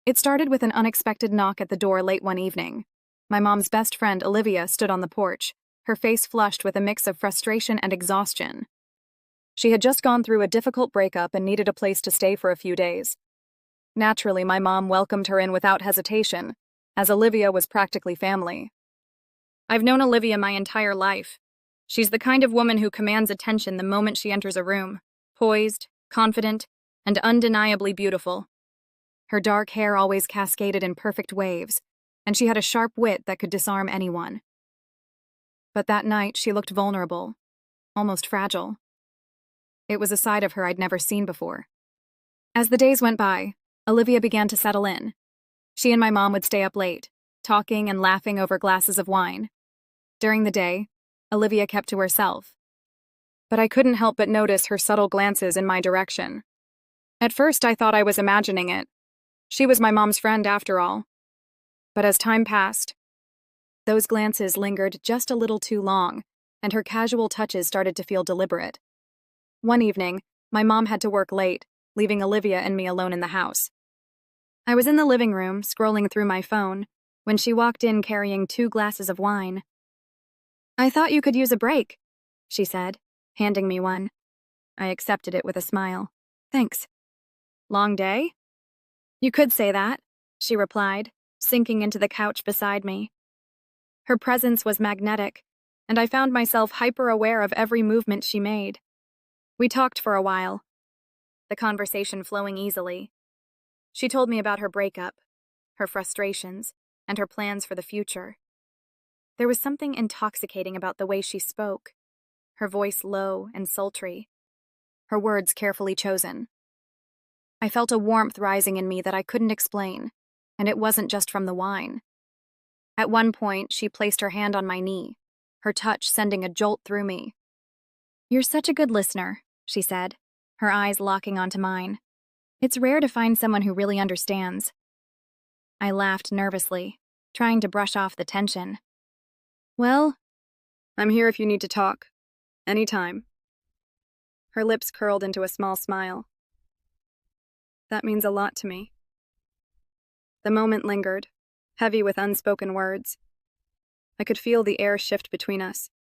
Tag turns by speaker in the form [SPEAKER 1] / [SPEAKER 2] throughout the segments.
[SPEAKER 1] It started with an unexpected knock at the door late one evening. My mom's best friend, Olivia, stood on the porch, her face flushed with a mix of frustration and exhaustion. She had just gone through a difficult breakup and needed a place to stay for a few days. Naturally, my mom welcomed her in without hesitation, as Olivia was practically family. I've known Olivia my entire life. She's the kind of woman who commands attention the moment she enters a room, poised, confident, and undeniably beautiful. Her dark hair always cascaded in perfect waves, and she had a sharp wit that could disarm anyone. But that night, she looked vulnerable, almost fragile. It was a side of her I'd never seen before. As the days went by, Olivia began to settle in. She and my mom would stay up late, talking and laughing over glasses of wine. During the day, Olivia kept to herself. But I couldn't help but notice her subtle glances in my direction. At first, I thought I was imagining it. She was my mom's friend after all. But as time passed, those glances lingered just a little too long, and her casual touches started to feel deliberate. One evening, my mom had to work late, leaving Olivia and me alone in the house. I was in the living room, scrolling through my phone, when she walked in carrying 2 glasses of wine. "I thought you could use a break," she said, handing me one. I accepted it with a smile. "Thanks." "Long day?" "You could say that," she replied, sinking into the couch beside me. Her presence was magnetic, and I found myself hyper-aware of every movement she made. We talked for a while, the conversation flowing easily. She told me about her breakup, her frustrations, and her plans for the future. There was something intoxicating about the way she spoke, her voice low and sultry, her words carefully chosen. I felt a warmth rising in me that I couldn't explain, and it wasn't just from the wine. At one point, she placed her hand on my knee, her touch sending a jolt through me. "You're such a good listener," she said, her eyes locking onto mine. "It's rare to find someone who really understands." I laughed nervously, trying to brush off the tension. "Well, I'm here if you need to talk. Anytime." Her lips curled into a small smile. "That means a lot to me." The moment lingered, heavy with unspoken words. I could feel the air shift between us,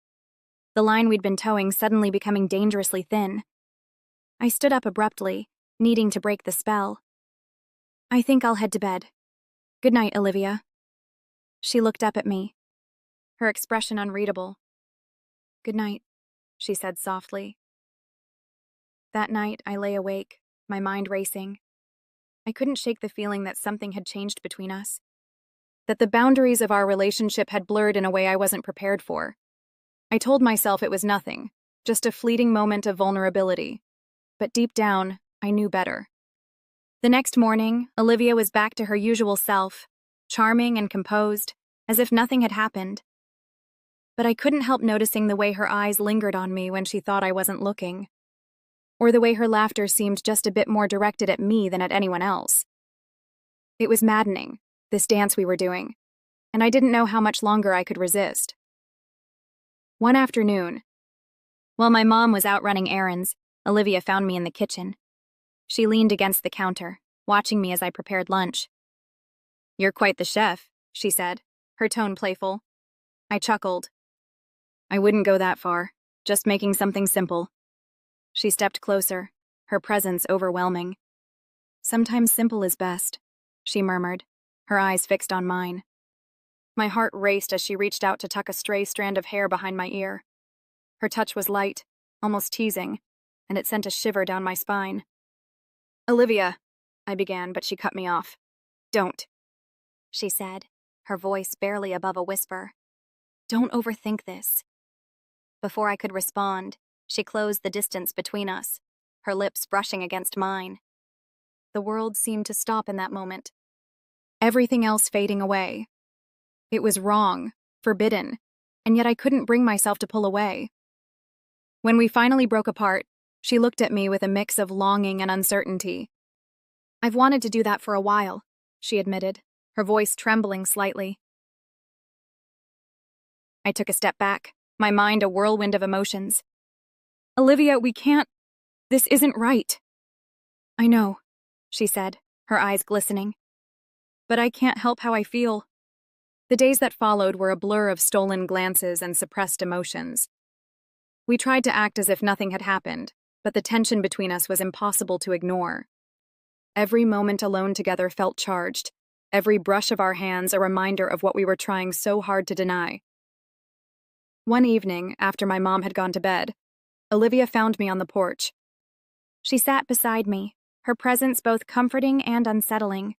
[SPEAKER 1] the line we'd been towing suddenly becoming dangerously thin. I stood up abruptly, needing to break the spell. "I think I'll head to bed. Good night, Olivia." She looked up at me, her expression unreadable. "Good night," she said softly. That night, I lay awake, my mind racing. I couldn't shake the feeling that something had changed between us, that the boundaries of our relationship had blurred in a way I wasn't prepared for. I told myself it was nothing, just a fleeting moment of vulnerability. But deep down, I knew better. The next morning, Olivia was back to her usual self, charming and composed, as if nothing had happened. But I couldn't help noticing the way her eyes lingered on me when she thought I wasn't looking, or the way her laughter seemed just a bit more directed at me than at anyone else. It was maddening, this dance we were doing, and I didn't know how much longer I could resist. One afternoon, while my mom was out running errands, Olivia found me in the kitchen. She leaned against the counter, watching me as I prepared lunch. "You're quite the chef," she said, her tone playful. I chuckled. "I wouldn't go that far, just making something simple." She stepped closer, her presence overwhelming. "Sometimes simple is best," she murmured, her eyes fixed on mine. My heart raced as she reached out to tuck a stray strand of hair behind my ear. Her touch was light, almost teasing, and it sent a shiver down my spine. "Olivia," I began, but she cut me off. "Don't," she said, her voice barely above a whisper. "Don't overthink this." Before I could respond, she closed the distance between us, her lips brushing against mine. The world seemed to stop in that moment, everything else fading away. It was wrong, forbidden, and yet I couldn't bring myself to pull away. When we finally broke apart, she looked at me with a mix of longing and uncertainty. "I've wanted to do that for a while," she admitted, her voice trembling slightly. I took a step back, my mind a whirlwind of emotions. "Olivia, we can't. This isn't right." "I know," she said, her eyes glistening. but I can't help how I feel. The days that followed were a blur of stolen glances and suppressed emotions. We tried to act as if nothing had happened, but the tension between us was impossible to ignore. Every moment alone together felt charged, every brush of our hands a reminder of what we were trying so hard to deny. One evening, after my mom had gone to bed, Olivia found me on the porch. She sat beside me, her presence both comforting and unsettling.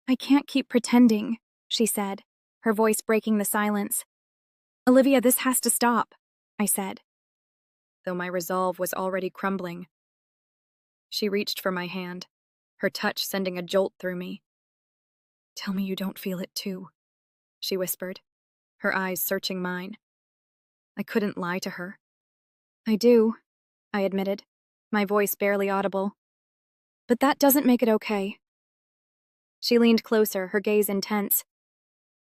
[SPEAKER 1] "I can't keep pretending," she said, her voice breaking the silence. "Olivia, this has to stop," I said, though my resolve was already crumbling. She reached for my hand, her touch sending a jolt through me. "Tell me you don't feel it too," she whispered, her eyes searching mine. I couldn't lie to her. "I do," I admitted, my voice barely audible. "But that doesn't make it okay." She leaned closer, her gaze intense.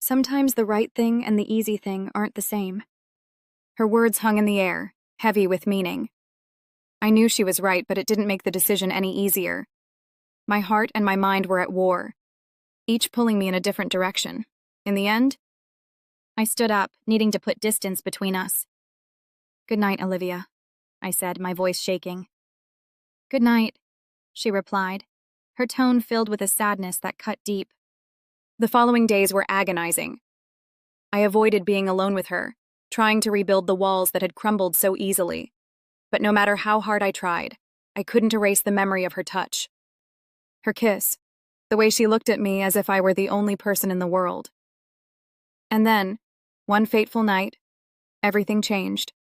[SPEAKER 1] "Sometimes the right thing and the easy thing aren't the same." Her words hung in the air, heavy with meaning. I knew she was right, but it didn't make the decision any easier. My heart and my mind were at war, each pulling me in a different direction. In the end, I stood up, needing to put distance between us. "Good night, Olivia," I said, my voice shaking. "Good night," she replied, her tone filled with a sadness that cut deep. The following days were agonizing. I avoided being alone with her, trying to rebuild the walls that had crumbled so easily. But no matter how hard I tried, I couldn't erase the memory of her touch. Her kiss, the way she looked at me as if I were the only person in the world. And then, one fateful night, everything changed.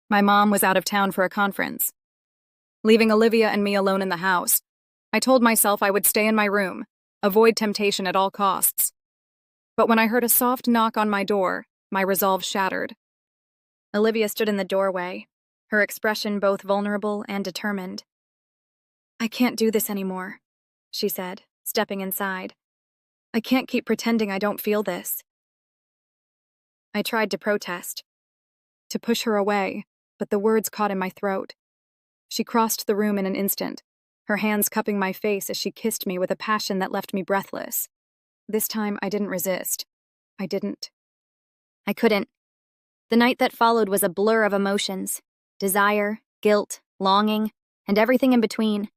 [SPEAKER 1] My mom was out of town for a conference. Leaving Olivia and me alone in the house, I told myself I would stay in my room, avoid temptation at all costs. But when I heard a soft knock on my door, my resolve shattered. Olivia stood in the doorway, her expression both vulnerable and determined. "I can't do this anymore," she said, stepping inside. "I can't keep pretending I don't feel this." I tried to protest, to push her away, but the words caught in my throat. She crossed the room in an instant, her hands cupping my face as she kissed me with a passion that left me breathless. This time I didn't resist. I couldn't. The night that followed was a blur of emotions: desire, guilt, longing, and everything in between.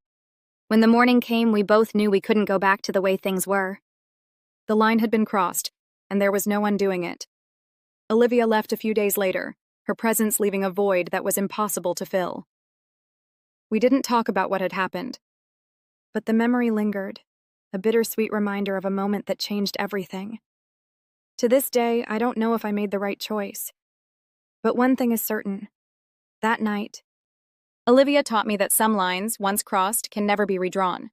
[SPEAKER 1] When the morning came, we both knew we couldn't go back to the way things were. The line had been crossed, and there was no undoing it. Olivia left a few days later, her presence leaving a void that was impossible to fill. We didn't talk about what had happened, but the memory lingered, a bittersweet reminder of a moment that changed everything. To this day, I don't know if I made the right choice. But one thing is certain. That night, Olivia taught me that some lines, once crossed, can never be redrawn.